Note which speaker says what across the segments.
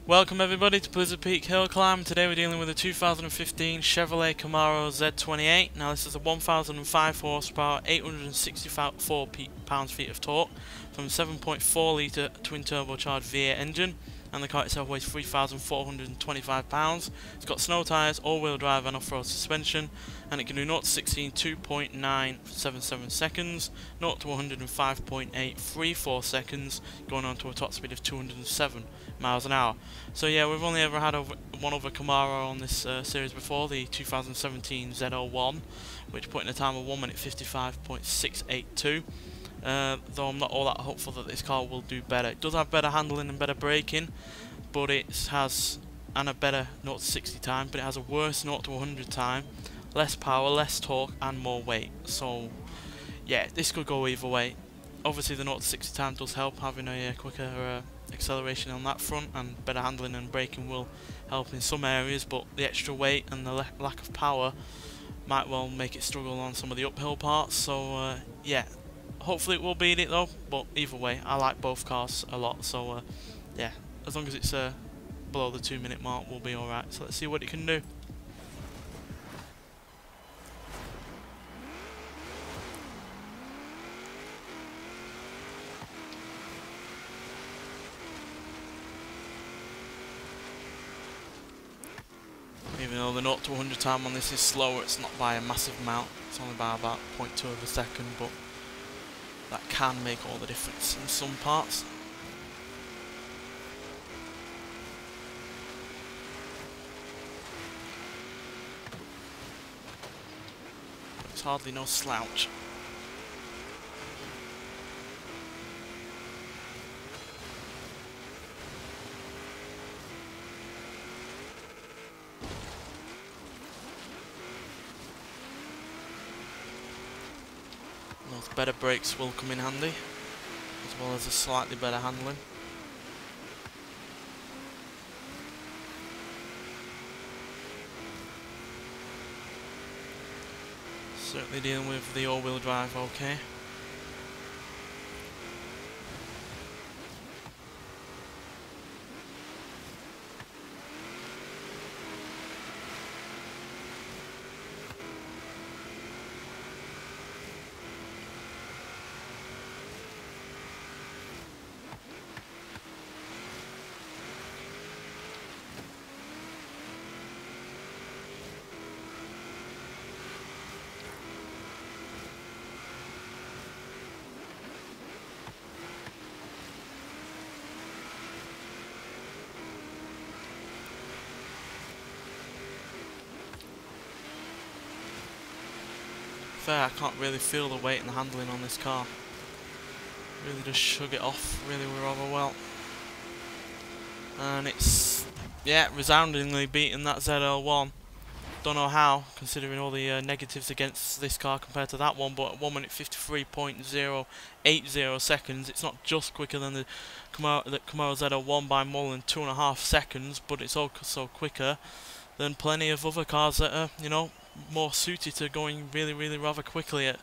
Speaker 1: Welcome everybody to Blizzard Peak Hill Climb. Today we're dealing with a 2015 Chevrolet Camaro Z28. Now this is a 1005 horsepower, 864 pounds-feet of torque from a 7.4 litre twin turbocharged V8 engine, and the car itself weighs 3,425 pounds. It's got snow tyres, all-wheel drive and off-road suspension, and it can do 0 to 60 in 2.977 seconds, 0 to 105.834 seconds, going on to a top speed of 207 miles an hour. So yeah, we've only ever had one other Camaro on this series before, the 2017 ZL1, which put in a time of 1 minute 55.682. Though I'm not all that hopeful that this car will do better. It does have better handling and better braking, but it has a better 0 to 60 time, but it has a worse 0 to 100 time, less power, less torque and more weight. So yeah, this could go either way. Obviously the 0 to 60 time does help, having a quicker acceleration on that front, and better handling and braking will help in some areas, but the extra weight and the lack of power might well make it struggle on some of the uphill parts. So yeah, hopefully it will beat it though, but either way I like both cars a lot, so yeah, as long as it's below the 2 minute mark we'll be alright. So let's see what it can do. Even though the 0 to 100 time on this is slower, it's not by a massive amount, it's only by about 0.2 of a second, but that can make all the difference in some parts. But it's hardly no slouch. Those better brakes will come in handy, as well as a slightly better handling. Certainly dealing with the all-wheel drive okay. Fair, I can't really feel the weight and the handling on this car. Really just shug it off really rather well. And it's, yeah, resoundingly beating that ZL1. Don't know how, considering all the negatives against this car compared to that one, but at 1 minute 53.080 seconds, it's not just quicker than the Camaro ZL1 by more than 2.5 seconds, but it's also quicker than plenty of other cars that are, you know, more suited to going really rather quickly, at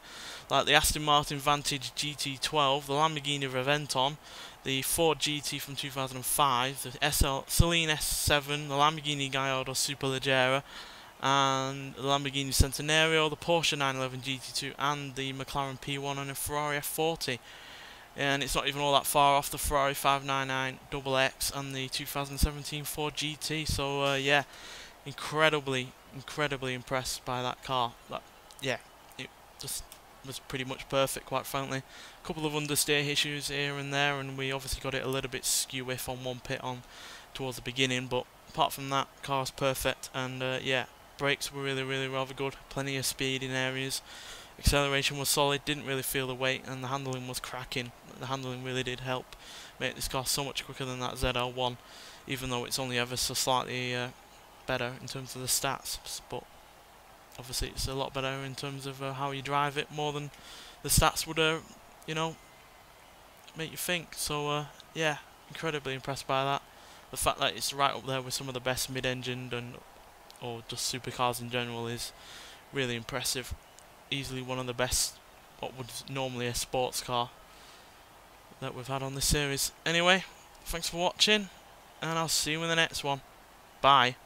Speaker 1: like the Aston Martin Vantage GT12, the Lamborghini Reventón, the Ford GT from 2005, the Saleen S7, the Lamborghini Gallardo Superleggera, and the Lamborghini Centenario, the Porsche 911 GT2, and the McLaren P1 and a Ferrari F40. And it's not even all that far off the Ferrari 599 XX and the 2017 Ford GT. So yeah, incredibly impressed by that car. Yeah, it just was pretty much perfect, quite frankly. A couple of understeer issues here and there, and we obviously got it a little bit skew-iff on one pit on towards the beginning, but apart from that, car's perfect. And yeah, brakes were really rather good, plenty of speed in areas, acceleration was solid, didn't really feel the weight, and the handling was cracking. The handling really did help make this car so much quicker than that ZL1, even though it's only ever so slightly better in terms of the stats, but obviously it's a lot better in terms of how you drive it, more than the stats would you know, make you think. So yeah, incredibly impressed by that. The fact that it's right up there with some of the best mid-engined and or just supercars in general is really impressive. Easily one of the best, what would normally a sports car that we've had on this series. Anyway, thanks for watching. and I'll see you in the next one. Bye.